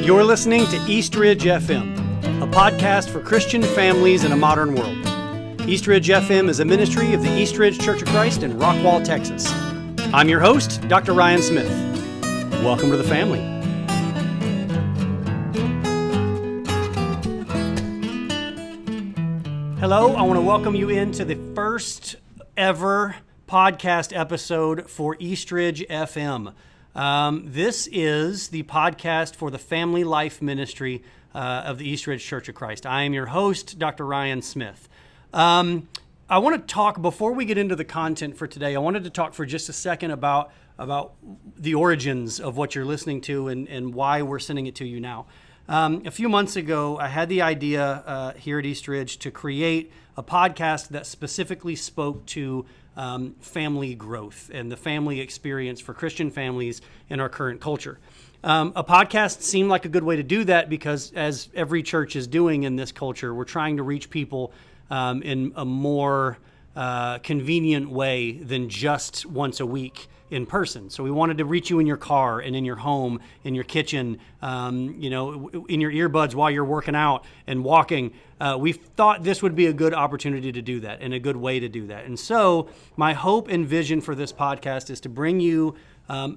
You're listening to Eastridge FM, a podcast for Christian families in a modern world. Eastridge FM is a ministry of the Eastridge Church of Christ in Rockwall, Texas. I'm your host, Dr. Ryan Smith. Welcome to the family. Hello, I want to welcome you into the first ever podcast episode for Eastridge FM. This is the podcast for the Family Life Ministry of the Eastridge Church of Christ. I am your host, Dr. Ryan Smith. I want to talk, before we get into the content for today, I wanted to talk for just a second about the origins of what you're listening to and why we're sending it to you now. A few months ago, I had the idea here at Eastridge to create a podcast that specifically spoke to family growth and the family experience for Christian families in our current culture. A podcast seemed like a good way to do that because, as every church is doing in this culture, we're trying to reach people in a more convenient way than just once a week in person. So we wanted to reach you in your car and in your home, in your kitchen, in your earbuds while you're working out and walking. We thought this would be a good opportunity to do that and a good way to do that. And so my hope and vision for this podcast is to bring you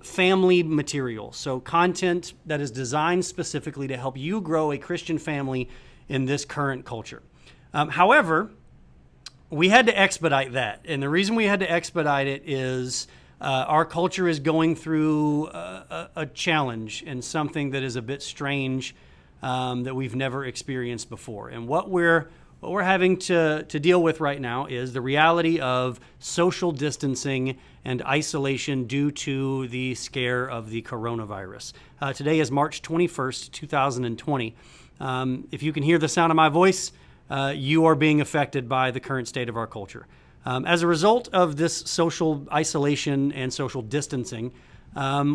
family material. So content that is designed specifically to help you grow a Christian family in this current culture. However, we had to expedite that. And the reason we had to expedite it is our culture is going through a challenge and something that is a bit strange that we've never experienced before. And what we're having to deal with right now is the reality of social distancing and isolation due to the scare of the coronavirus. Today is March 21st, 2020. If you can hear the sound of my voice, you are being affected by the current state of our culture. As a result of this social isolation and social distancing,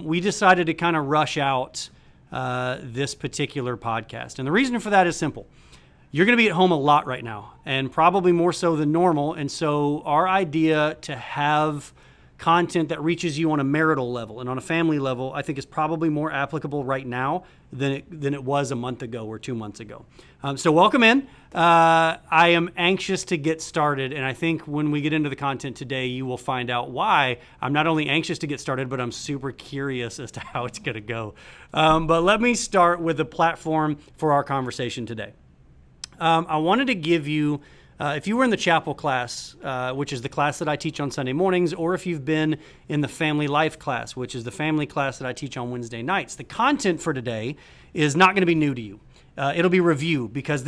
we decided to kind of rush out this particular podcast. And the reason for that is simple. You're going to be at home a lot right now, and probably more so than normal. And so our idea to have content that reaches you on a marital level and on a family level, I think is probably more applicable right now than it was a month ago or 2 months ago. So welcome in. I am anxious to get started, and I think when we get into the content today, you will find out why I'm not only anxious to get started, but I'm super curious as to how it's going to go. But let me start with the platform for our conversation today. I wanted to give you, if you were in the chapel class, which is the class that I teach on Sunday mornings, or if you've been in the family life class, which is the family class that I teach on Wednesday nights, the content for today is not going to be new to you. It'll be review, because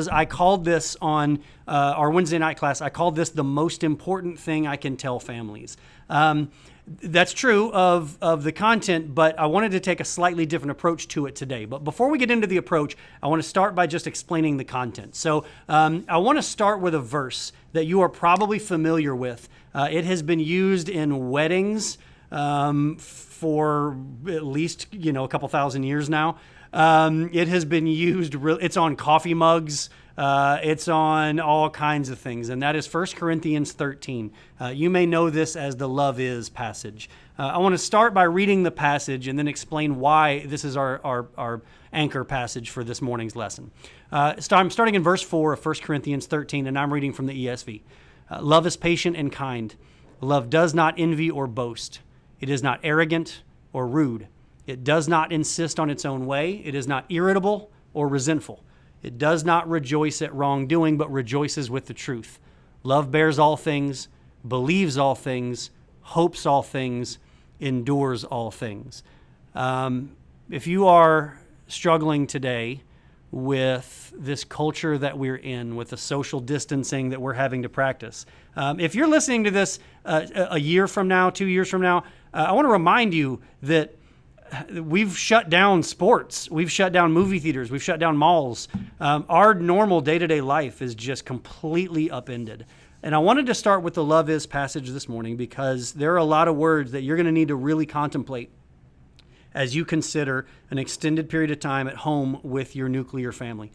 I called this on our Wednesday night class, I called this the most important thing I can tell families. That's true of the content, but I wanted to take a slightly different approach to it today. But before we get into the approach, I want to start by just explaining the content. So I want to start with a verse that you are probably familiar with. It has been used in weddings for at least a couple thousand years now. It has been used, it's on coffee mugs, it's on all kinds of things, and that is 1 Corinthians 13. You may know this as the love is passage. I want to start by reading the passage and then explain why this is our anchor passage for this morning's lesson. I'm starting in verse 4 of 1 Corinthians 13, and I'm reading from the ESV. Love is patient and kind. Love does not envy or boast. It is not arrogant or rude. It does not insist on its own way. It is not irritable or resentful. It does not rejoice at wrongdoing, but rejoices with the truth. Love bears all things, believes all things, hopes all things, endures all things. If you are struggling today with this culture that we're in, with the social distancing that we're having to practice, if you're listening to this a year from now, 2 years from now, I want to remind you that we've shut down sports. We've shut down movie theaters. We've shut down malls. Our normal day-to-day life is just completely upended. And I wanted to start with the love is passage this morning because there are a lot of words that you're going to need to really contemplate as you consider an extended period of time at home with your nuclear family.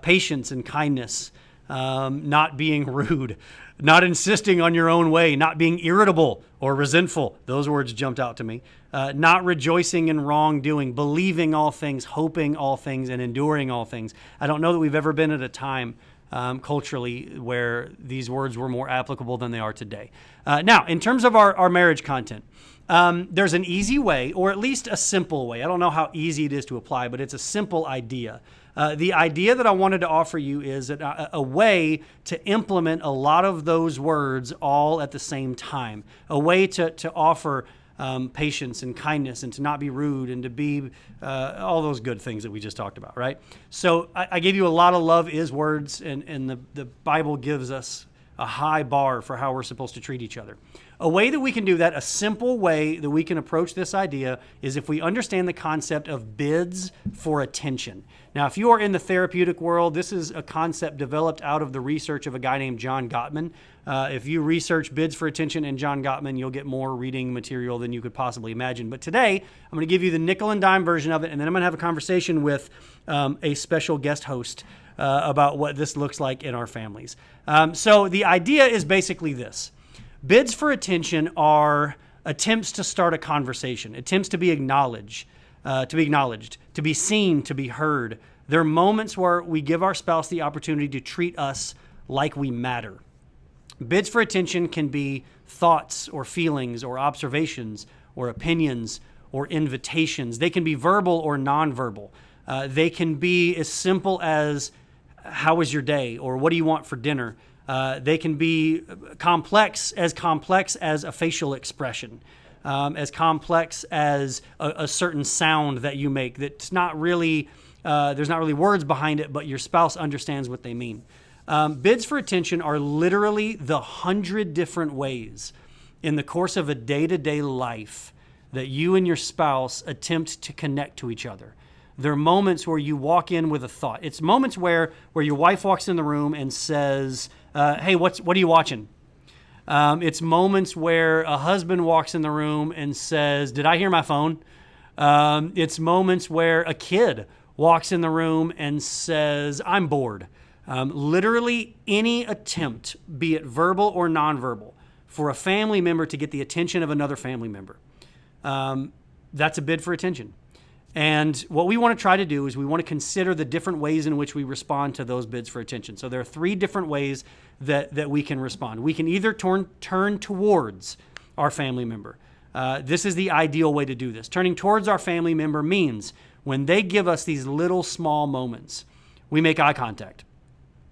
Patience and kindness, not being rude, not insisting on your own way, not being irritable or resentful. Those words jumped out to me. Not rejoicing in wrongdoing, believing all things, hoping all things, and enduring all things. I don't know that we've ever been at a time culturally where these words were more applicable than they are today. Now, in terms of our marriage content, there's an easy way, or at least a simple way. I don't know how easy it is to apply, but it's a simple idea. The idea that I wanted to offer you is a way to implement a lot of those words all at the same time, a way to offer patience and kindness and to not be rude and to be all those good things that we just talked about, right? So I gave you a lot of love is words, and the Bible gives us a high bar for how we're supposed to treat each other. A way that we can do that, a simple way that we can approach this idea, is if we understand the concept of bids for attention. Now, if you are in the therapeutic world, this is a concept developed out of the research of a guy named John Gottman. If you research bids for attention and John Gottman, you'll get more reading material than you could possibly imagine. But today, I'm going to give you the nickel and dime version of it, and then I'm going to have a conversation with a special guest host about what this looks like in our families. So the idea is basically this. Bids for attention are attempts to start a conversation, attempts to be acknowledged, to be seen, to be heard. They're moments where we give our spouse the opportunity to treat us like we matter. Bids for attention can be thoughts or feelings or observations or opinions or invitations. They can be verbal or nonverbal. They can be as simple as, how was your day? Or what do you want for dinner? They can be complex as a facial expression, as complex as a certain sound that you make that's not really, there's not really words behind it, but your spouse understands what they mean. Bids for attention are literally the 100 different ways in the course of a day-to-day life that you and your spouse attempt to connect to each other. There are moments where you walk in with a thought. It's moments where your wife walks in the room and says, hey, what are you watching? It's moments where a husband walks in the room and says, did I hear my phone? It's moments where a kid walks in the room and says, I'm bored. Literally any attempt, be it verbal or nonverbal, for a family member to get the attention of another family member. That's a bid for attention. And what we want to try to do is we want to consider the different ways in which we respond to those bids for attention. So there are 3 different ways that we can respond. We can either turn towards our family member. This is the ideal way to do this. Turning towards our family member means when they give us these little small moments, we make eye contact.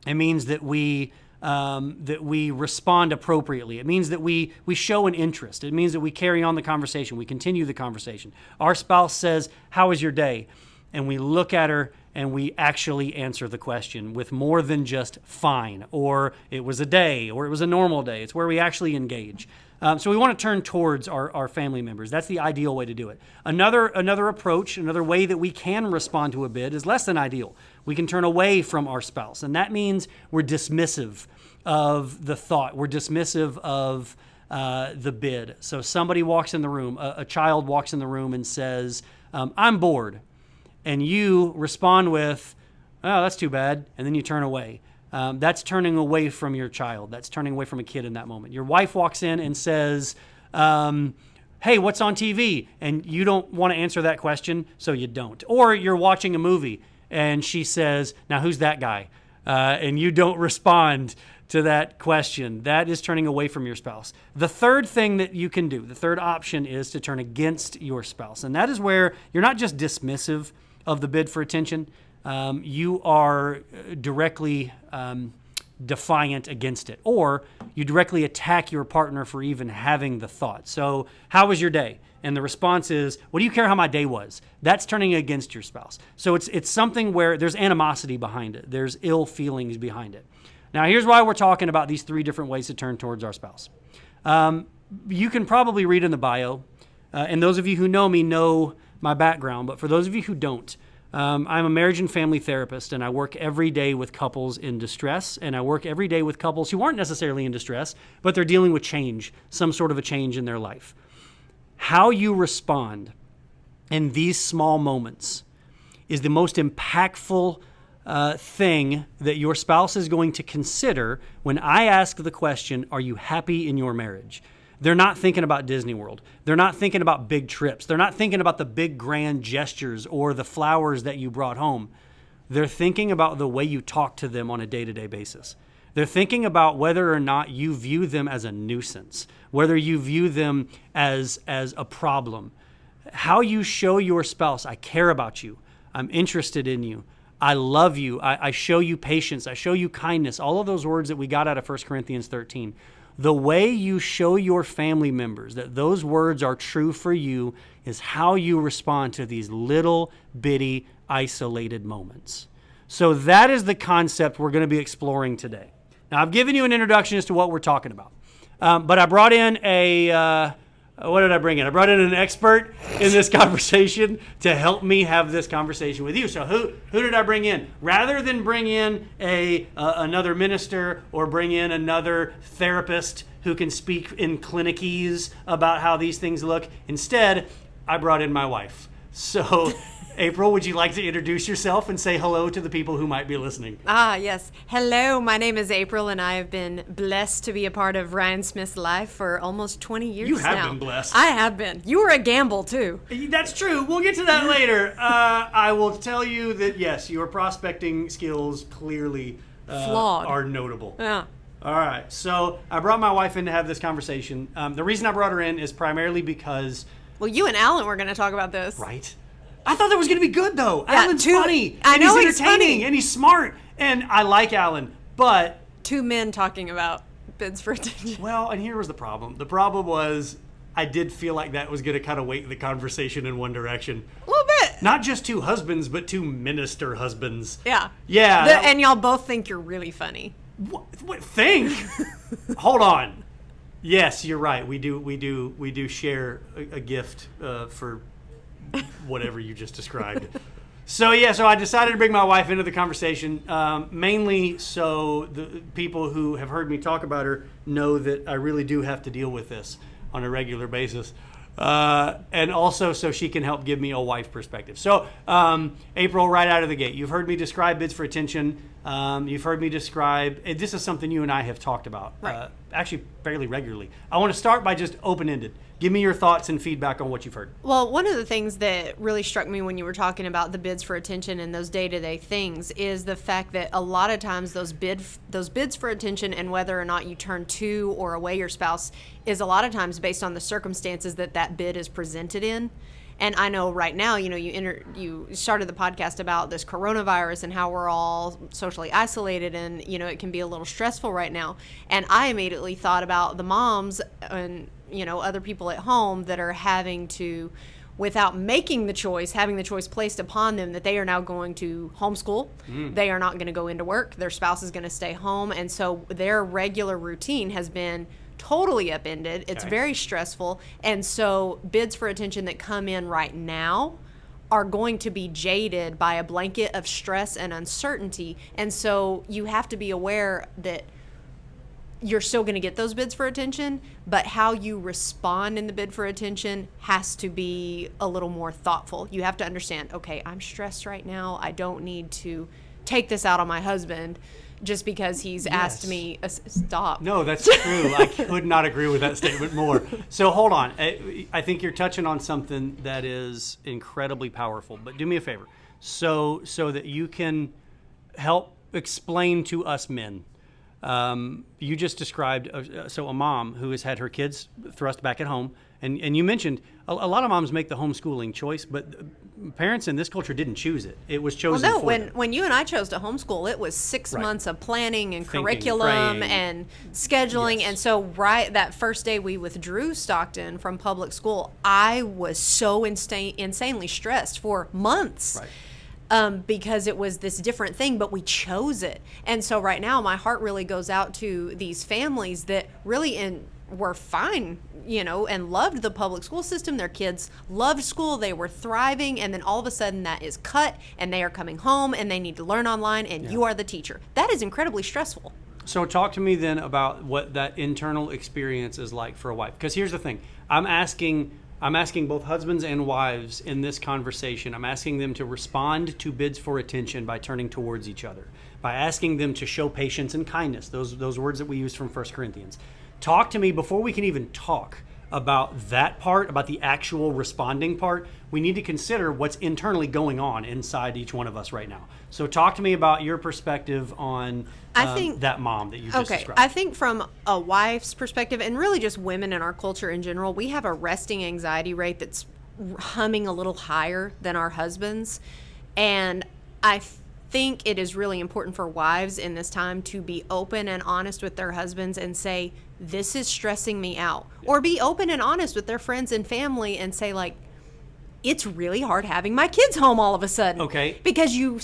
It means that we respond appropriately. It means that we show an interest. It means that we carry on the conversation. We continue the conversation. Our spouse says, how was your day? And we look at her and we actually answer the question with more than just fine, or it was a day, or it was a normal day. It's where we actually engage. So we want to turn towards our family members. That's the ideal way to do it. Another approach, another way that we can respond to a bid is less than ideal. We can turn away from our spouse, and that means we're dismissive of the thought. We're dismissive of the bid. So somebody walks in the room, a child walks in the room and says, I'm bored. And you respond with, oh, that's too bad, and then you turn away. That's turning away from your child. That's turning away from a kid in that moment. Your wife walks in and says, hey, what's on TV? And you don't want to answer that question, so you don't. Or you're watching a movie, and she says, now who's that guy? And you don't respond to that question. That is turning away from your spouse. The third thing that you can do, the third option, is to turn against your spouse. And that is where you're not just dismissive of the bid for attention, you are directly defiant against it, or you directly attack your partner for even having the thought. So, how was your day? And the response is, what do you care how my day was? That's turning against your spouse. So it's something where there's animosity behind it. There's ill feelings behind it. Now, here's why we're talking about these 3 different ways to turn towards our spouse. You can probably read in the bio, and those of you who know me know my background, but for those of you who don't, I'm a marriage and family therapist, and I work every day with couples in distress, and I work every day with couples who aren't necessarily in distress, but they're dealing with change, some sort of a change in their life. How you respond in these small moments is the most impactful thing that your spouse is going to consider when I ask the question, are you happy in your marriage? They're not thinking about Disney World. They're not thinking about big trips. They're not thinking about the big grand gestures or the flowers that you brought home. They're thinking about the way you talk to them on a day-to-day basis. They're thinking about whether or not you view them as a nuisance, whether you view them as a problem. How you show your spouse, I care about you. I'm interested in you. I love you. I show you patience. I show you kindness. All of those words that we got out of 1 Corinthians 13. The way you show your family members that those words are true for you is how you respond to these little bitty isolated moments. So that is the concept we're going to be exploring today. Now, I've given you an introduction as to what we're talking about. But I brought in what did I bring in? I brought in an expert in this conversation to help me have this conversation with you. So who did I bring in? Rather than bring in another minister or bring in another therapist who can speak in clinicese about how these things look, instead, I brought in my wife. So April, would you like to introduce yourself and say hello to the people who might be listening? Yes. Hello, my name is April, and I have been blessed to be a part of Ryan Smith's life for almost 20 years now. You have been blessed. I have been. You were a gamble, too. That's true. We'll get to that later. I will tell you that, yes, your prospecting skills clearly flawed are notable. Yeah. All right. So I brought my wife in to have this conversation. The reason I brought her in is primarily because... Well, you and Alan were going to talk about this. Right. I thought that was going to be good, though. Yeah, Alan's funny. I know he's entertaining, and he's smart, and I like Alan, but... Two men talking about bids for attention. Well, and here was the problem. The problem was I did feel like that was going to kind of weight the conversation in one direction. A little bit. Not just two husbands, but two minister husbands. Yeah. Yeah. And y'all both think you're really funny. What think? Hold on. Yes, you're right. We do share a gift for whatever you just described. So I decided to bring my wife into the conversation, mainly so the people who have heard me talk about her know that I really do have to deal with this on a regular basis. And also so she can help give me a wife perspective. So, April, right out of the gate, you've heard me describe bids for attention. You've heard me describe, this is something you and I have talked about, right. Actually fairly regularly. I want to start by just open-ended. Give me your thoughts and feedback on what you've heard. Well, one of the things that really struck me when you were talking about the bids for attention and those day-to-day things is the fact that a lot of times those bids for attention and whether or not you turn to or away your spouse is a lot of times based on the circumstances that bid is presented in. And I know right now, you started the podcast about this coronavirus and how we're all socially isolated and, it can be a little stressful right now. And I immediately thought about the moms and, other people at home that are having to, without making the choice, having the choice placed upon them that they are now going to homeschool. They are not going to go into work. Their spouse is going to stay home. And so their regular routine has been totally upended. It's very stressful. And so bids for attention that come in right now are going to be jaded by a blanket of stress and uncertainty. And so you have to be aware that you're still going to get those bids for attention, but how you respond in the bid for attention has to be a little more thoughtful. You have to understand, okay, I'm stressed right now. I don't need to take this out on my husband just because he's asked me, stop. No, that's true. I could not agree with that statement more. So hold on. I think you're touching on something that is incredibly powerful, but do me a favor. So that you can help explain to us men. You just described, a mom who has had her kids thrust back at home, and you mentioned a lot of moms make the homeschooling choice, but parents in this culture didn't choose it. It was chosen for them. When you and I chose to homeschool, it was 6 months of planning and thinking, curriculum praying, and scheduling. Yes. And so that first day we withdrew Stockton from public school, I was so insanely stressed for months. Right. Because it was this different thing, but we chose it. And so right now my heart really goes out to these families that really were fine, and loved the public school system. Their kids loved school. They were thriving. And then all of a sudden that is cut and they are coming home and they need to learn online and you are the teacher. That is incredibly stressful. So talk to me then about what that internal experience is like for a wife. Because here's the thing. I'm asking I'm asking both husbands and wives in this conversation, I'm asking them to respond to bids for attention by turning towards each other, by asking them to show patience and kindness, those words that we use from 1 Corinthians. Talk to me before we can even talk about that part, about the actual responding part. We need to consider what's internally going on inside each one of us right now. So talk to me about your perspective on that mom that you just described. I think from a wife's perspective, and really just women in our culture in general, we have a resting anxiety rate that's humming a little higher than our husbands. And I think it is really important for wives in this time to be open and honest with their husbands and say, this is stressing me out. Yeah. Or be open and honest with their friends and family and say, like, it's really hard having my kids home all of a sudden. Okay. Because you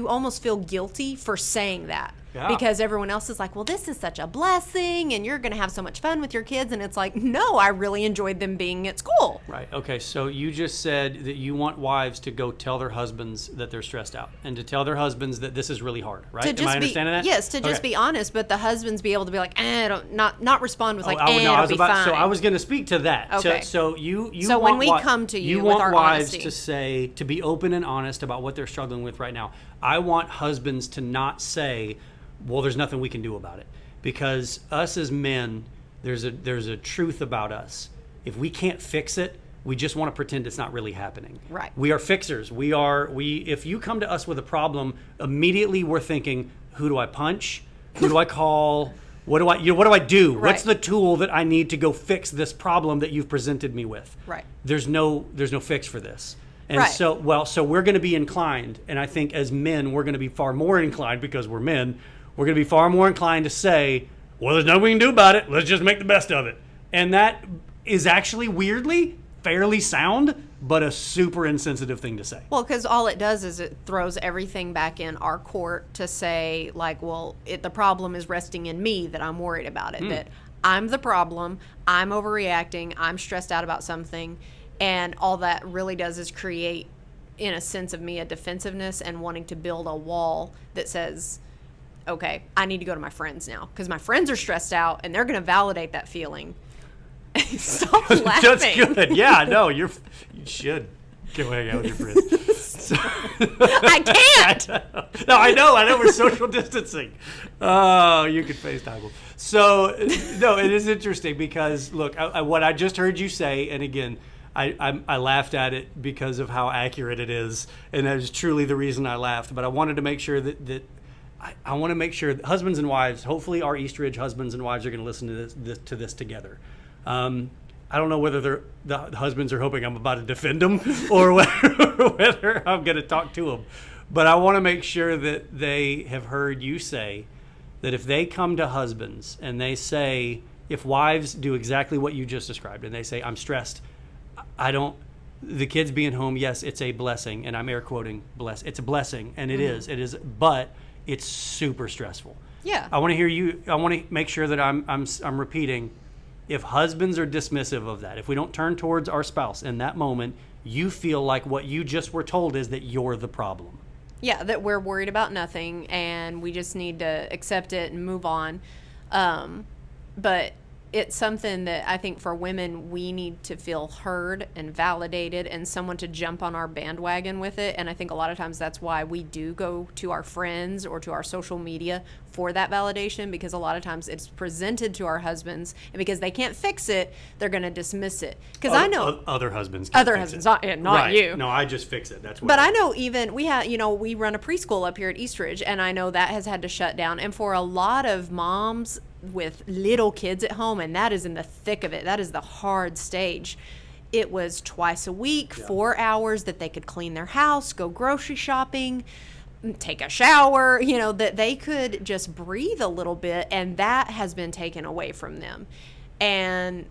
almost feel guilty for saying that. Yeah. Because everyone else is like, well, this is such a blessing and you're going to have so much fun with your kids. And it's like, no, I really enjoyed them being at school. Right. Okay. So you just said that you want wives to go tell their husbands that they're stressed out and to tell their husbands that this is really hard, right? Am I understanding that? Yes, to just be honest, but the husbands be able to be like, not respond with like, it'll be fine. So I was going to speak to that. Okay. So when we come to you with our wives honesty, to be open and honest about what they're struggling with right now. I want husbands to not say, well, there's nothing we can do about it, because us as men, there's a truth about us. If we can't fix it, we just want to pretend it's not really happening. Right. We are fixers. If you come to us with a problem, immediately we're thinking, who do I punch? Who do I call? What do I do? Right. What's the tool that I need to go fix this problem that you've presented me with? Right. There's no fix for this. And right. so we're going to be inclined, and I think as men, we're going to be far more inclined, because we're men, we're going to be far more inclined to say, well, there's nothing we can do about it. Let's just make the best of it. And that is actually weirdly fairly sound, but a super insensitive thing to say. Well, because all it does is it throws everything back in our court to say, like, well, the problem is resting in me, that I'm worried about it, that I'm the problem, I'm overreacting, I'm stressed out about something, and all that really does is create, in a sense of me, a defensiveness and wanting to build a wall that says, okay, I need to go to my friends now because my friends are stressed out and they're going to validate that feeling. Stop laughing. That's good. Yeah, no, you should go hang out with your friends. I can't. No, I know. We're social distancing. Oh, you could FaceTime them. So, no, it is interesting because, look, what I just heard you say, and again, I laughed at it because of how accurate it is, and that is truly the reason I laughed. But I wanted to make sure that I want to make sure that husbands and wives, hopefully our Eastridge husbands and wives are going to listen to this together. I don't know whether the husbands are hoping I'm about to defend them or whether I'm going to talk to them. But I want to make sure that they have heard you say that if they come to husbands and they say, if wives do exactly what you just described, and they say, I'm stressed, the kids being home, yes, it's a blessing, and I'm air quoting bless. It's a blessing, and it is, but it's super stressful. Yeah. I want to hear you. I want to make sure that I'm repeating. If husbands are dismissive of that, if we don't turn towards our spouse in that moment, you feel like what you just were told is that you're the problem. Yeah, that we're worried about nothing and we just need to accept it and move on. But it's something that I think for women, we need to feel heard and validated and someone to jump on our bandwagon with it. And I think a lot of times that's why we do go to our friends or to our social media for that validation, because a lot of times it's presented to our husbands, and because they can't fix it, they're going to dismiss it. Because I know other husbands, not right. You. No, I just fix it. That's what. But I know even we run a preschool up here at Eastridge, and I know that has had to shut down. And for a lot of moms with little kids at home, and that is in the thick of it, that is the hard stage. It was twice a week, 4 hours that they could clean their house, go grocery shopping, take a shower, that they could just breathe a little bit, and that has been taken away from them. And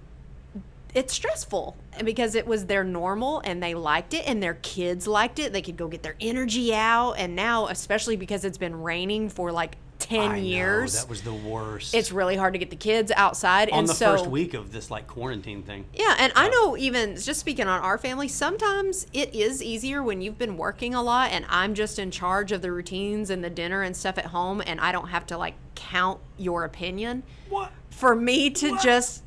it's stressful because it was their normal and they liked it and their kids liked it. They could go get their energy out. And now, especially because it's been raining for like 10 years. That was the worst. It's really hard to get the kids outside. On the first week of this like quarantine thing. Yeah, and I know, even just speaking on our family, sometimes it is easier when you've been working a lot and I'm just in charge of the routines and the dinner and stuff at home, and I don't have to like count your opinion. What? For me to just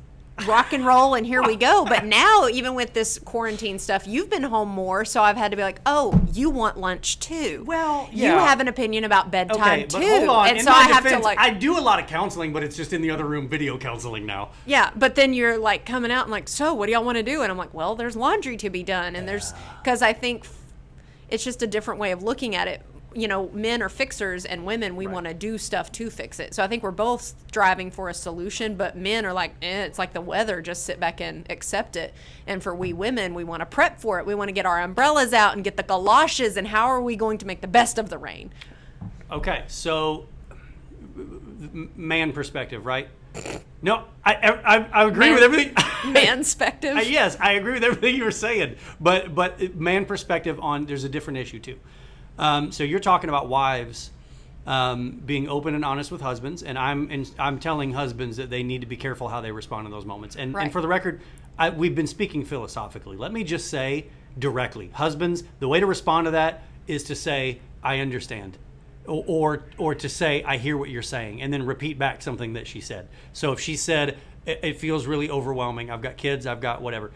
rock and roll and here we go. But now, even with this quarantine stuff, you've been home more, so I've had to be like, oh, you want lunch too. Well, yeah. You have an opinion about bedtime too. But hold on. And in so my I have defense, to like, I do a lot of counseling, but it's just in the other room, video counseling now. yeah, but then you're like coming out and like, so what do y'all want to do? And I'm like, well, there's laundry to be done. And there's, because I think it's just a different way of looking at it. You know, men are fixers and women, we want to do stuff to fix it. So I think we're both striving for a solution, but men are like, it's like the weather, just sit back and accept it. And for we women, we want to prep for it. We want to get our umbrellas out and get the galoshes, and how are we going to make the best of the rain? Okay, so man perspective, right? No, I agree with everything. Man-spective. Yes, I agree with everything you were saying, but man perspective on, there's a different issue too. So you're talking about wives being open and honest with husbands, and I'm telling husbands that they need to be careful how they respond in those moments. And, right. and for the record, we've been speaking philosophically. Let me just say directly, husbands, the way to respond to that is to say, I understand. Or to say, I hear what you're saying, and then repeat back something that she said. So if she said, it feels really overwhelming, I've got kids, I've got whatever,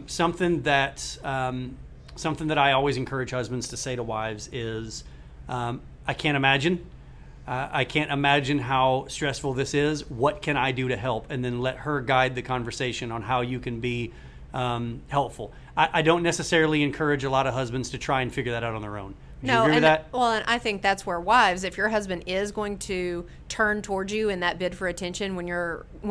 something that I always encourage husbands to say to wives is, I can't imagine. I can't imagine how stressful this is. What can I do to help? And then let her guide the conversation on how you can be helpful. I don't necessarily encourage a lot of husbands to try and figure that out on their own. Would you agree with that? Well, and I think that's where wives, if your husband is going to turn towards you in that bid for attention, when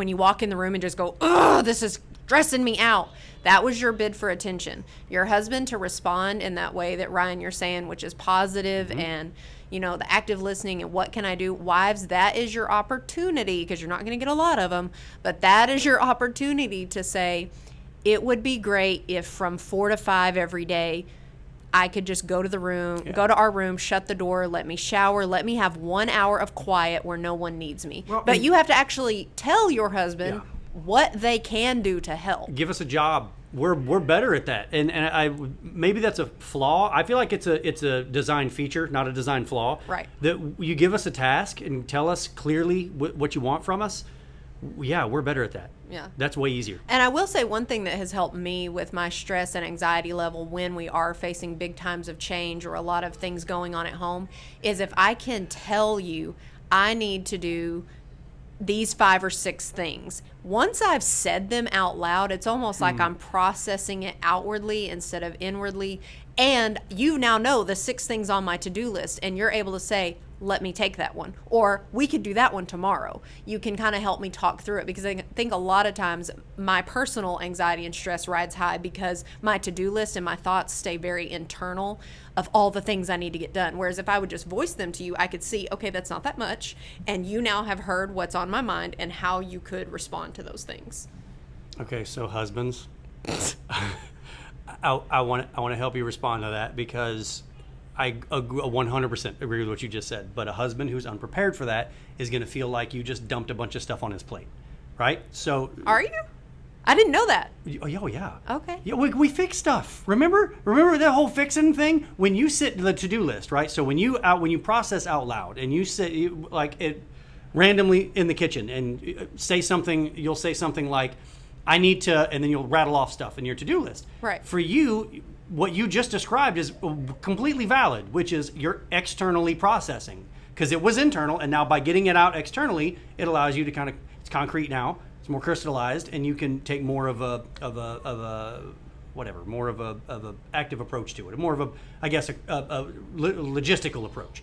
you walk in the room and just go, oh, this is stressing me out, that was your bid for attention. Your husband to respond in that way that Ryan, you're saying, which is positive and, you know, the active listening and what can I do? Wives, that is your opportunity, because you're not going to get a lot of them, but that is your opportunity to say, it would be great if from 4 to 5 every day, I could just go to our room, shut the door, let me shower, let me have 1 hour of quiet where no one needs me. Well, but you have to actually tell your husband what they can do to help. Give us a job. We're better at that, and I maybe that's a flaw. I feel like it's a design feature, not a design flaw. Right. That you give us a task and tell us clearly what you want from us. Yeah, we're better at that. Yeah. That's way easier. And I will say one thing that has helped me with my stress and anxiety level when we are facing big times of change or a lot of things going on at home is if I can tell you I need to do these 5 or 6 things. Once I've said them out loud, it's almost like I'm processing it outwardly instead of inwardly. And you now know the 6 things on my to-do list, and you're able to say, let me take that one, or we could do that one tomorrow. You can kind of help me talk through it, because I think a lot of times my personal anxiety and stress rides high because my to-do list and my thoughts stay very internal of all the things I need to get done. Whereas if I would just voice them to you, I could see, okay, that's not that much, and you now have heard what's on my mind and how you could respond to those things. Okay, so husbands, I want to help you respond to that, because I 100% agree with what you just said. But a husband who's unprepared for that is going to feel like you just dumped a bunch of stuff on his plate, right? So are you? I didn't know that. Oh yeah. Okay. Yeah, we fix stuff. Remember that whole fixing thing? When you sit the to-do list, right? So when you process out loud and you sit like it randomly in the kitchen and say something, you'll say something like, I need to, and then you'll rattle off stuff in your to-do list. Right. For you, what you just described is completely valid, which is you're externally processing, because it was internal, and now by getting it out externally, it allows you to it's concrete now, it's more crystallized, and you can take more of a active approach to it, more of a logistical approach.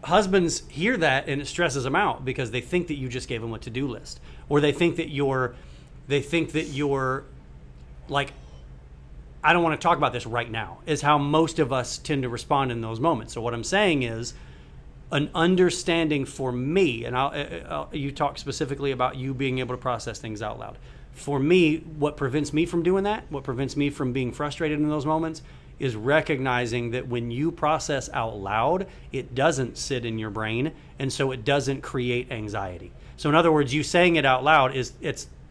Husbands hear that and it stresses them out because they think that you just gave them a to-do list, or they think that you're like, I don't want to talk about this right now, is how most of us tend to respond in those moments. So what I'm saying is an understanding for me, and you talk specifically about you being able to process things out loud. For me, what prevents me from doing that, what prevents me from being frustrated in those moments, is recognizing that when you process out loud, it doesn't sit in your brain, and so it doesn't create anxiety. So in other words, you saying it out loud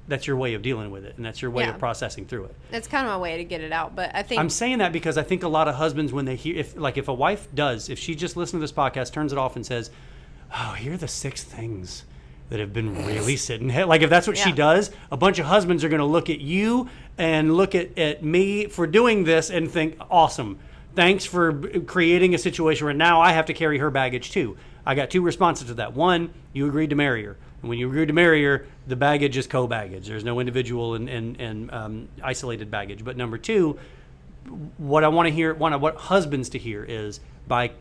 that's your way of dealing with it, and that's your way of processing through it. That's kind of my way to get it out, but I think I'm saying that because I think a lot of husbands, when they hear, if a wife does, if she just listens to this podcast, turns it off and says, oh, here are the 6 things that have been really sitting. Like if that's what she Yeah. does, a bunch of husbands are going to look at you and look at me for doing this and think, awesome. Thanks for creating a situation where now I have to carry her baggage too. I got two responses to that. One, you agreed to marry her. And when you agreed to marry her, the baggage is co-baggage. There's no individual and isolated baggage. But number two, what I want to hear, what husbands to hear is by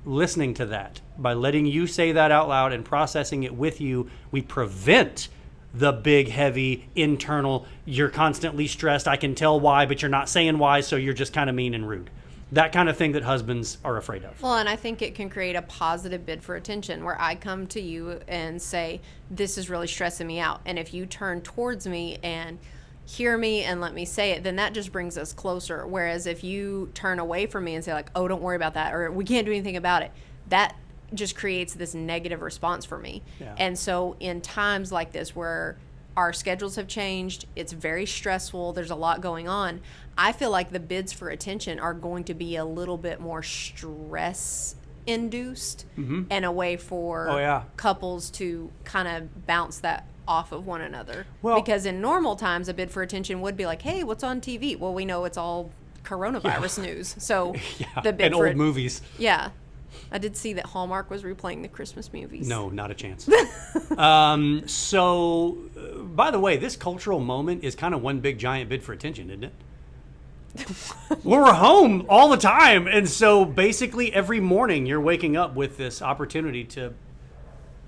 listening to that, by letting you say that out loud and processing it with you, we prevent the big, heavy, internal, you're constantly stressed, I can tell why, but you're not saying why, so you're just kind of mean and rude. That kind of thing that husbands are afraid of. Well, and I think it can create a positive bid for attention where I come to you and say, this is really stressing me out. And if you turn towards me and hear me and let me say it, then that just brings us closer. Whereas if you turn away from me and say like, oh, don't worry about that, or we can't do anything about it, that just creates this negative response for me. Yeah. And so in times like this where our schedules have changed, it's very stressful, there's a lot going on, I feel like the bids for attention are going to be a little bit more stress induced and a way for couples to kind of bounce that off of one another. Well, because in normal times, a bid for attention would be like, hey, what's on TV? Well, we know it's all coronavirus news. So the bid and for old movies. Yeah. I did see that Hallmark was replaying the Christmas movies. No, not a chance. So, by the way, this cultural moment is kind of one big giant bid for attention, isn't it? We're home all the time. And so basically every morning you're waking up with this opportunity to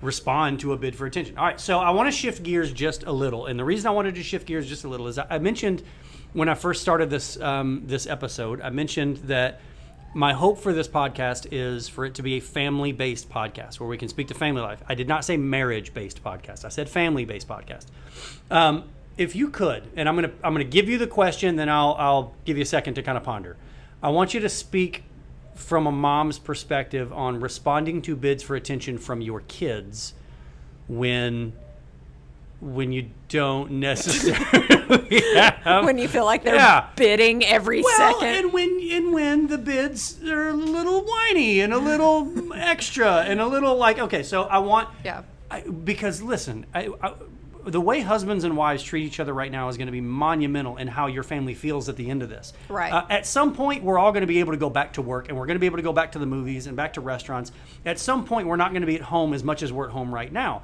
respond to a bid for attention. All right, so I want to shift gears just a little. And the reason I wanted to shift gears just a little is I mentioned when I first started this this episode, I mentioned that my hope for this podcast is for it to be a family-based podcast where we can speak to family life. I did not say marriage-based podcast. I said family-based podcast. If you could, and I'm gonna give you the question, then I'll give you a second to kind of ponder. I want you to speak from a mom's perspective on responding to bids for attention from your kids when you don't necessarily have, when you feel like they're bidding every second. and when the bids are a little whiny and a little extra and a little like, okay, so I want because listen, the way husbands and wives treat each other right now is going to be monumental in how your family feels at the end of this. Right. At some point, we're all going to be able to go back to work, and we're going to be able to go back to the movies and back to restaurants. At some point, we're not going to be at home as much as we're at home right now.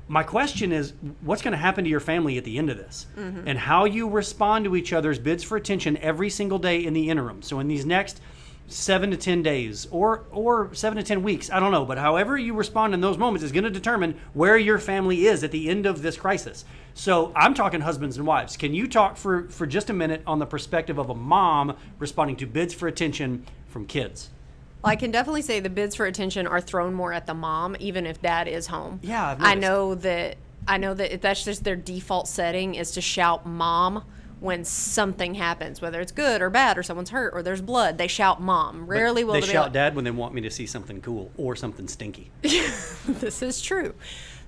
My question is, what's going to happen to your family at the end of this? Mm-hmm. And how you respond to each other's bids for attention every single day in the interim. So in these next 7 to 10 days or 7 to 10 weeks, I don't know, but however you respond in those moments is going to determine where your family is at the end of this crisis. So I'm talking husbands and wives. Can you talk for just a minute on the perspective of a mom responding to bids for attention from kids? Well, I can definitely say the bids for attention are thrown more at the mom, even if dad is home. Yeah, I've noticed. I know that that's just their default setting is to shout mom when something happens, whether it's good or bad or someone's hurt or there's blood. They shout mom. Rarely will they be shout like, dad when they want me to see something cool or something stinky. This is true.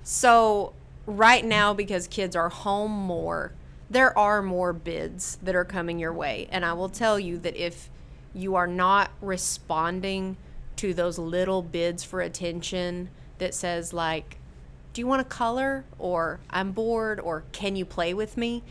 So right now, because kids are home more, there are more bids that are coming your way. And I will tell you that if you are not responding to those little bids for attention that says like, do you want to color? Or I'm bored? Or can you play with me?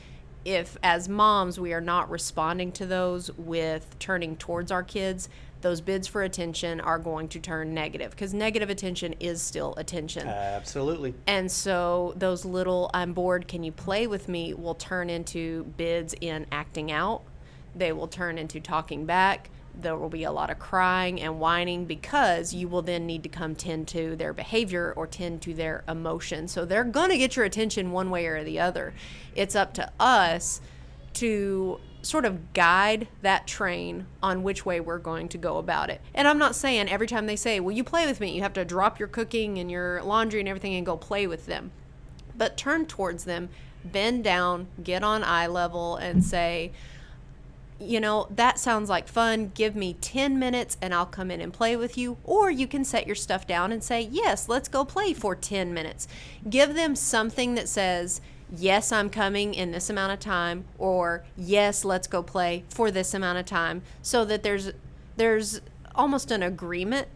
If as moms we are not responding to those with turning towards our kids, those bids for attention are going to turn negative, because negative attention is still attention. Absolutely. And so those little I'm bored, can you play with me will turn into bids in acting out. They will turn into talking back. There will be a lot of crying and whining, because you will then need to come tend to their behavior or tend to their emotion. So they're going to get your attention one way or the other. It's up to us to sort of guide that train on which way we're going to go about it. And I'm not saying every time they say, will you play with me, you have to drop your cooking and your laundry and everything and go play with them. But turn towards them, bend down, get on eye level and say, you know, that sounds like fun. Give me 10 minutes and I'll come in and play with you. Or you can set your stuff down and say, yes, let's go play for 10 minutes. Give them something that says, yes, I'm coming in this amount of time, or yes, let's go play for this amount of time, so that there's almost an agreement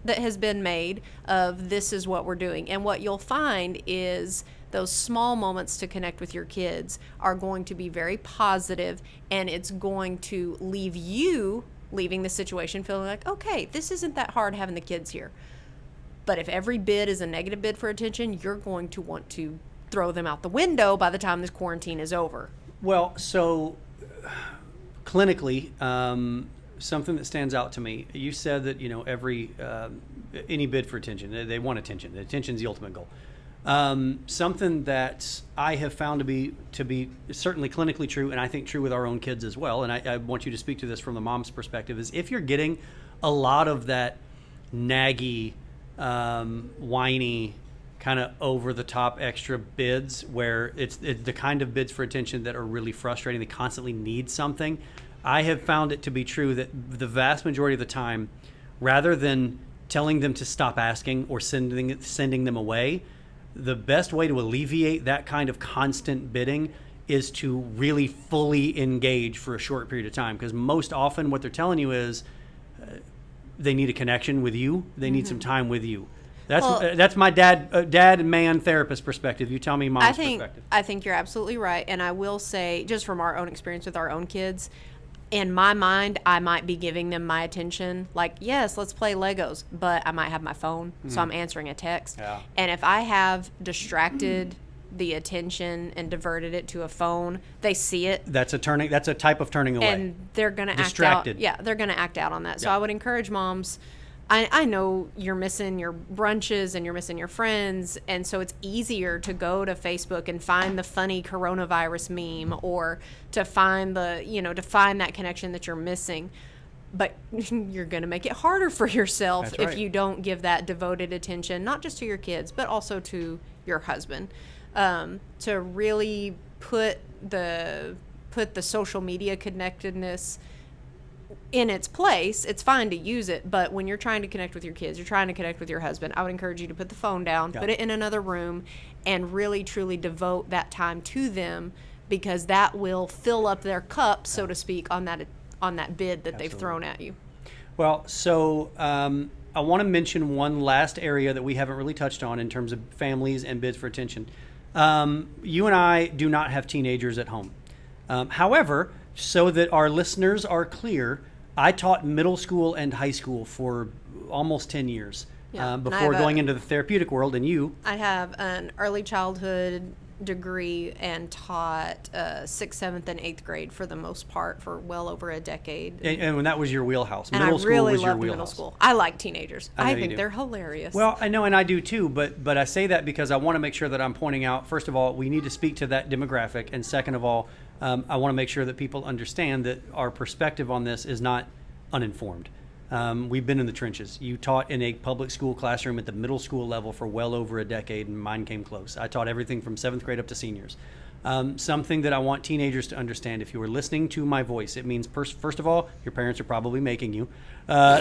that has been made of this is what we're doing. And what you'll find is those small moments to connect with your kids are going to be very positive, and it's going to leave you leaving the situation feeling like, okay, this isn't that hard having the kids here. But if every bid is a negative bid for attention, you're going to want to throw them out the window by the time this quarantine is over. Well, so clinically, something that stands out to me, you said that, any bid for attention, they want attention. Attention is the ultimate goal. Something that I have found to be certainly clinically true, and I think true with our own kids as well, and I want you to speak to this from the mom's perspective, is if you're getting a lot of that naggy, whiny, kind of over-the-top extra bids where it's the kind of bids for attention that are really frustrating, they constantly need something, I have found it to be true that the vast majority of the time, rather than telling them to stop asking or sending them away, the best way to alleviate that kind of constant bidding is to really fully engage for a short period of time. Because most often what they're telling you is they need a connection with you. They need some time with you. That's my dad and man therapist perspective. You tell me mom's perspective. I think you're absolutely right. And I will say, just from our own experience with our own kids, in my mind, I might be giving them my attention. Like, yes, let's play Legos, but I might have my phone, so I'm answering a text. Yeah. And if I have distracted the attention and diverted it to a phone, they see it. That's a type of turning away. And they're going to act out. Yeah, they're going to act out on that. So I would encourage moms. I know you're missing your brunches and you're missing your friends, and so it's easier to go to Facebook and find the funny coronavirus meme, or to find that connection that you're missing. But you're going to make it harder for yourself if you don't give that devoted attention, not just to your kids, but also to your husband, to really put the social media connectedness in its place. It's fine to use it, but when you're trying to connect with your kids, you're trying to connect with your husband, I would encourage you to put the phone down, put it in another room, and really truly devote that time to them, because that will fill up their cup, so to speak, on that bid that they've thrown at you. Well, so I want to mention one last area that we haven't really touched on in terms of families and bids for attention. You and I do not have teenagers at home. However, so that our listeners are clear, I taught middle school and high school for almost 10 years before going into the therapeutic world. And you? I have an early childhood degree and taught 6th, 7th, and 8th grade for the most part for well over a decade. And when that was your wheelhouse. Middle school was your wheelhouse. Middle school. I like teenagers. I think they're hilarious. Well, I know, and I do too, but I say that because I want to make sure that I'm pointing out, first of all, we need to speak to that demographic, and second of all, I want to make sure that people understand that our perspective on this is not uninformed. We've been in the trenches. You taught in a public school classroom at the middle school level for well over a decade, and mine came close. I taught everything from 7th grade up to seniors. Something that I want teenagers to understand, if you are listening to my voice, it means, first of all, your parents are probably making you.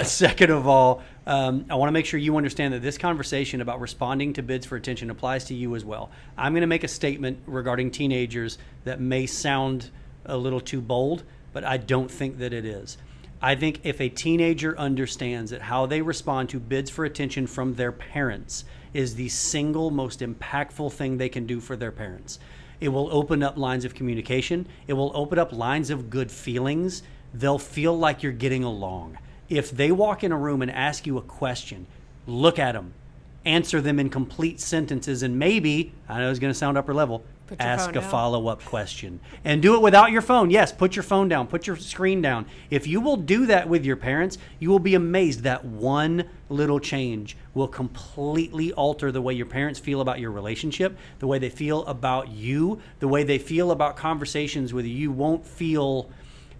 Second of all, I want to make sure you understand that this conversation about responding to bids for attention applies to you as well. I'm going to make a statement regarding teenagers that may sound a little too bold, but I don't think that it is. I think if a teenager understands that how they respond to bids for attention from their parents is the single most impactful thing they can do for their parents, it will open up lines of communication. It will open up lines of good feelings. They'll feel like you're getting along. If they walk in a room and ask you a question, look at them, answer them in complete sentences, and maybe, I know it's going to sound upper level, ask a follow-up question. And do it without your phone. Yes, put your phone down. Put your screen down. If you will do that with your parents, you will be amazed that one little change will completely alter the way your parents feel about your relationship, the way they feel about you, the way they feel about conversations with you.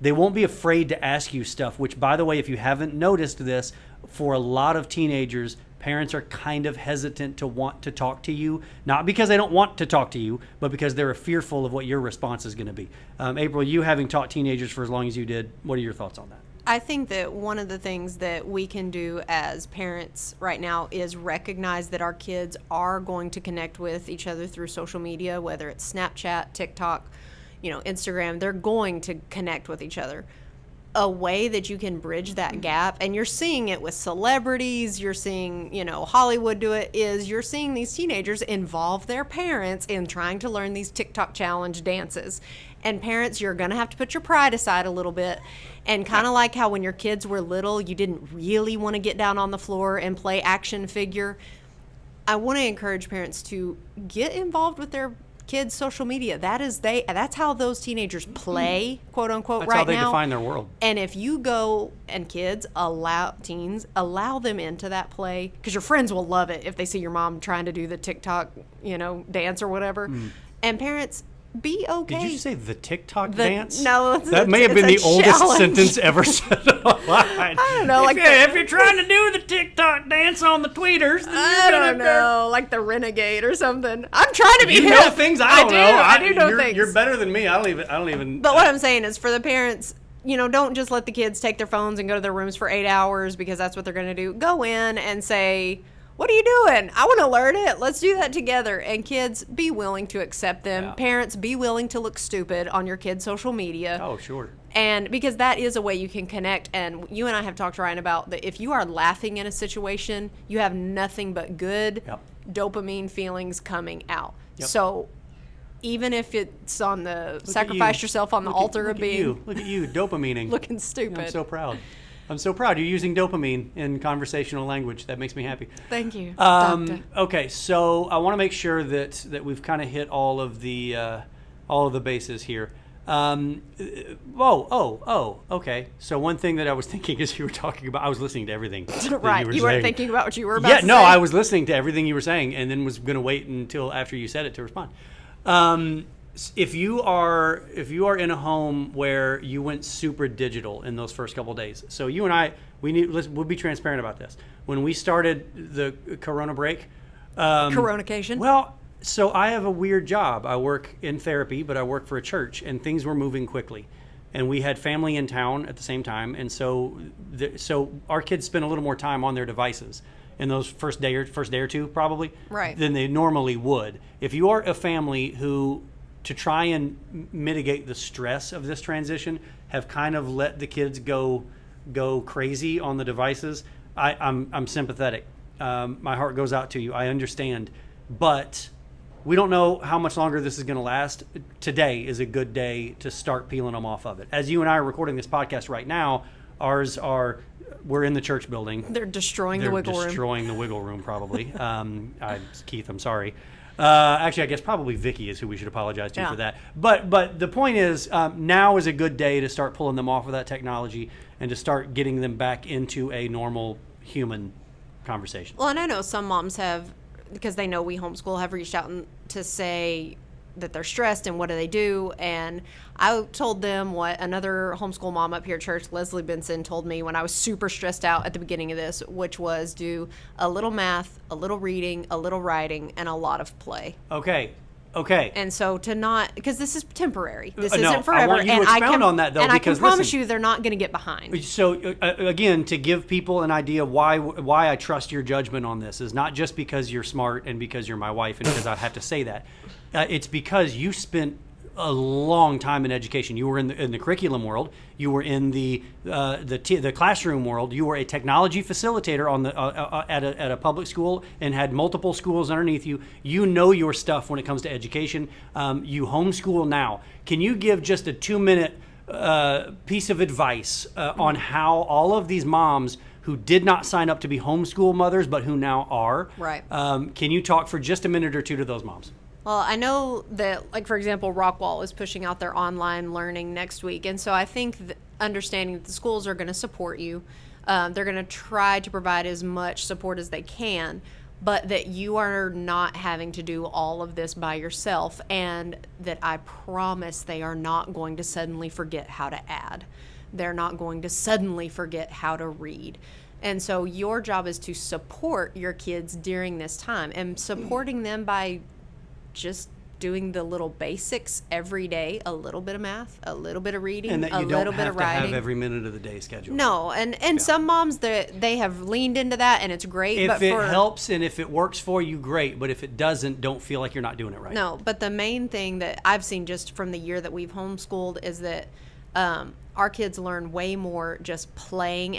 They won't be afraid to ask you stuff, which, by the way, if you haven't noticed this, for a lot of teenagers, parents are kind of hesitant to want to talk to you, not because they don't want to talk to you, but because they're fearful of what your response is going to be. April, you having taught teenagers for as long as you did, what are your thoughts on that? I think that one of the things that we can do as parents right now is recognize that our kids are going to connect with each other through social media, whether it's Snapchat, TikTok, Instagram. They're going to connect with each other. a way that you can bridge that gap, and you're seeing it with celebrities, you're seeing, Hollywood do it, is you're seeing these teenagers involve their parents in trying to learn these TikTok challenge dances. And parents, you're going to have to put your pride aside a little bit. And kind of like how when your kids were little, you didn't really want to get down on the floor and play action figure. I want to encourage parents to get involved with their kids' social media. That's how those teenagers play, quote unquote, That's right now. how they define their world. And if you go and allow them into that play, because your friends will love it if they see your mom trying to do the TikTok, dance or whatever. And parents, be okay. Did you say the TikTok dance? No, that may have been the oldest sentence ever said online. I don't know, if you're trying to do the TikTok dance on the tweeters, then I don't know, like the Renegade or something. I'm trying to be hip. You know things I don't know. I do know things. You're better than me. I don't even. But what I'm saying is, for the parents, don't just let the kids take their phones and go to their rooms for 8 hours because that's what they're going to do. Go in and say, what are you doing? I want to learn it. Let's do that together. And kids, be willing to accept them. Yeah. Parents, be willing to look stupid on your kids' social media. Oh, sure. And because that is a way you can connect. And you and I have talked, Ryan, about that if you are laughing in a situation, you have nothing but good dopamine feelings coming out. Yep. So even if it's on the sacrifice yourself on the altar of being. Look at you, dopamining. Looking stupid. I'm so proud. I'm so proud you're using dopamine in conversational language. That makes me happy. Thank you, Doctor. Okay, so I want to make sure that we've kind of hit all of the bases here. Okay. So one thing that I was thinking as you were talking about, I was listening to everything. Right, you weren't thinking about what you were about to say. Yeah, no, I was listening to everything you were saying, and then was going to wait until after you said it to respond. If you are in a home where you went super digital in those first couple of days, so you and I, we'll be transparent about this. When we started the Corona break, Coronication. Well, so I have a weird job. I work in therapy, but I work for a church, and things were moving quickly, and we had family in town at the same time, and so our kids spent a little more time on their devices in those first day or two, probably, right, than they normally would. If you are a family who, to try and mitigate the stress of this transition, have kind of let the kids go crazy on the devices, I'm sympathetic. My heart goes out to you. I understand, but we don't know how much longer this is going to last. Today is a good day to start peeling them off of it. As you and I are recording this podcast right now, we're in the church building. They're destroying the wiggle room. They're destroying the wiggle room, probably. Keith, I'm sorry. Actually, I guess probably Vicky is who we should apologize to for that. But the point is, now is a good day to start pulling them off of that technology and to start getting them back into a normal human conversation. Well, and I know some moms have, because they know we homeschool, have reached out to say that they're stressed and what do they do. And I told them what another homeschool mom up here at church, Leslie Benson, told me when I was super stressed out at the beginning of this, which was do a little math, a little reading, a little writing, and a lot of play. Okay. And so because this is temporary. This no, isn't forever. I want you to expound on that, though, and because I can promise you they're not going to get behind. So, again, to give people an idea why I trust your judgment on this is not just because you're smart and because you're my wife and because I have to say that. It's because you spent a long time in education. You were in the curriculum world. You were in the classroom world. You were a technology facilitator on at a public school and had multiple schools underneath you. You know your stuff when it comes to education. You homeschool now. Can you give just a 2-minute piece of advice on how all of these moms who did not sign up to be homeschool mothers but who now are? Right. Can you talk for just a minute or two to those moms? Well, I know that, like, for example, Rockwall is pushing out their online learning next week. And so I think understanding that the schools are going to support you, they're going to try to provide as much support as they can, but that you are not having to do all of this by yourself, and that I promise they are not going to suddenly forget how to add. They're not going to suddenly forget how to read. And so your job is to support your kids during this time, and supporting them by just doing the little basics every day, a little bit of math, a little bit of reading, and that you a little bit of writing. Have every minute of the day scheduled. No, and some moms, they have leaned into that, and it's great. If it helps and if it works for you, great. But if it doesn't, don't feel like you're not doing it right. No, but the main thing that I've seen just from the year that we've homeschooled is that Our kids learn way more just playing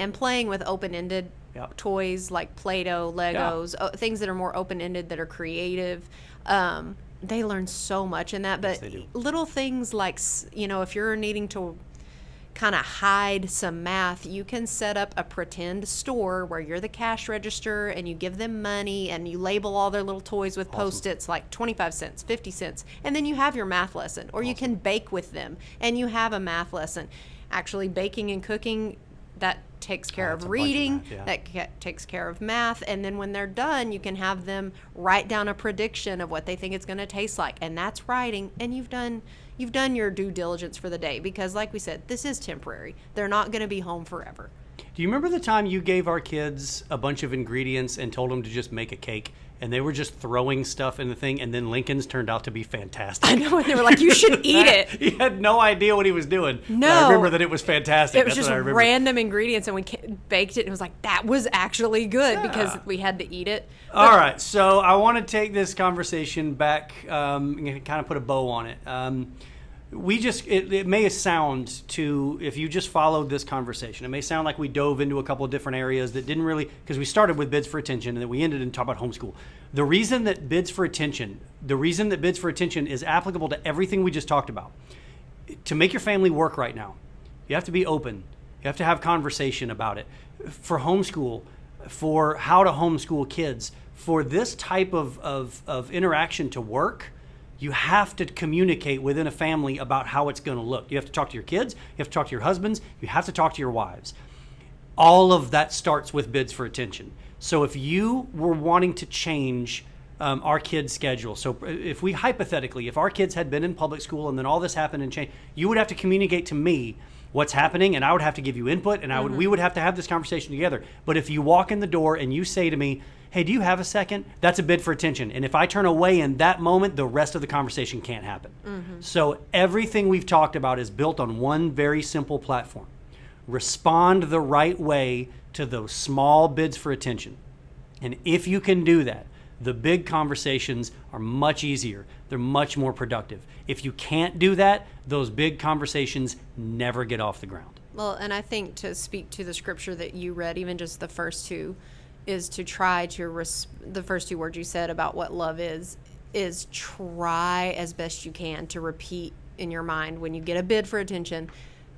with open-ended toys like Play-Doh, Legos, things that are more open-ended, that are creative. They learn so much in that. But little things like, if you're needing to kind of hide some math, you can set up a pretend store where you're the cash register and you give them money and you label all their little toys with Post-its like 25 cents, 50 cents, and then you have your math lesson. Or you can bake with them and you have a math lesson. Actually, baking and cooking, that takes care of reading, that takes care of math, and then when they're done, you can have them write down a prediction of what they think it's going to taste like, and that's writing, and you've done your due diligence for the day, because like we said, this is temporary. They're not going to be home forever. Do you remember the time you gave our kids a bunch of ingredients and told them to just make a cake? And they were just throwing stuff in the thing, and then Lincoln's turned out to be fantastic. I know, and they were like, you should eat it. He had no idea what he was doing. No. I remember that it was fantastic. It was just random ingredients, and we baked it, and it was like, that was actually good because we had to eat it. All right, so I want to take this conversation back and kind of put a bow on it. It may sound to, if you just followed this conversation, it may sound like we dove into a couple of different areas that didn't really, because we started with bids for attention and then we ended in talking about homeschool. The reason that bids for attention is applicable to everything we just talked about. To make your family work right now, you have to be open. You have to have conversation about it. For homeschool, for how to homeschool kids, for this type of interaction to work, you have to communicate within a family about how it's going to look. You have to talk to your kids. You have to talk to your husbands. You have to talk to your wives. All of that starts with bids for attention. So if you were wanting to change our kids' schedule, so if our kids had been in public school and then all this happened and changed, you would have to communicate to me what's happening, and I would have to give you input, and we would have to have this conversation together. But if you walk in the door and you say to me, hey, do you have a second? That's a bid for attention. And if I turn away in that moment, the rest of the conversation can't happen. Mm-hmm. So everything we've talked about is built on one very simple platform. Respond the right way to those small bids for attention. And if you can do that, the big conversations are much easier. They're much more productive. If you can't do that, those big conversations never get off the ground. Well, and I think, to speak to the scripture that you read, even just the first two, is to try to, the first two words you said about what love is try as best you can to repeat in your mind when you get a bid for attention,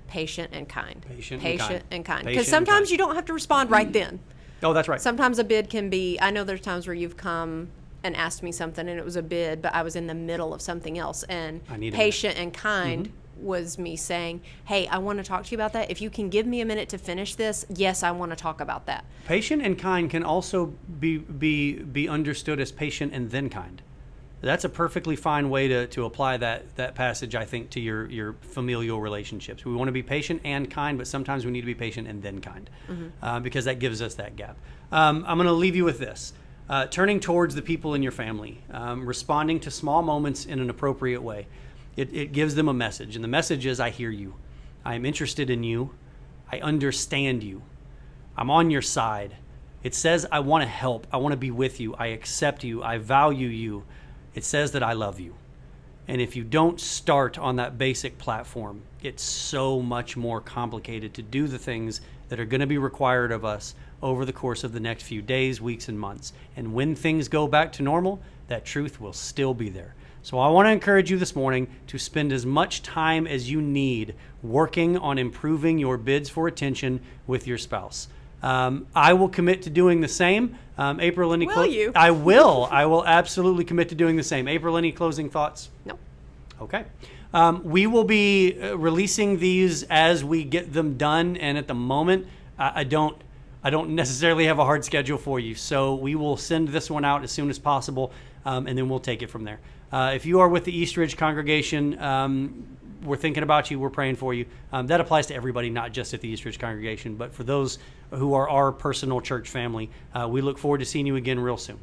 patient and kind. Patient and kind. Because sometimes you don't have to respond right then. Oh, that's right. Sometimes a bid can be, I know there's times where you've come and asked me something and it was a bid, but I was in the middle of something else. And patient and kind was me saying, hey, I want to talk to you about that. If you can give me a minute to finish this, yes, I want to talk about that. Patient and kind can also be understood as patient and then kind. That's a perfectly fine way to apply that passage, I think, to your familial relationships. We want to be patient and kind, but sometimes we need to be patient and then kind, because that gives us that gap. I'm going to leave you with this. Turning towards the people in your family, responding to small moments in an appropriate way. It gives them a message, and the message is, I hear you. I am interested in you. I understand you. I'm on your side. It says I want to help. I want to be with you. I accept you. I value you. It says that I love you. And if you don't start on that basic platform, it's so much more complicated to do the things that are going to be required of us over the course of the next few days, weeks, and months. And when things go back to normal, that truth will still be there. So I want to encourage you this morning to spend as much time as you need working on improving your bids for attention with your spouse. I will commit to doing the same. April, any will you? I will. I will absolutely commit to doing the same. April, any closing thoughts? No. Okay. We will be releasing these as we get them done, and at the moment, I don't necessarily have a hard schedule for you. So we will send this one out as soon as possible, and then we'll take it from there. If you are with the Eastridge congregation, we're thinking about you. We're praying for you. That applies to everybody, not just at the Eastridge congregation, but for those who are our personal church family. We look forward to seeing you again real soon.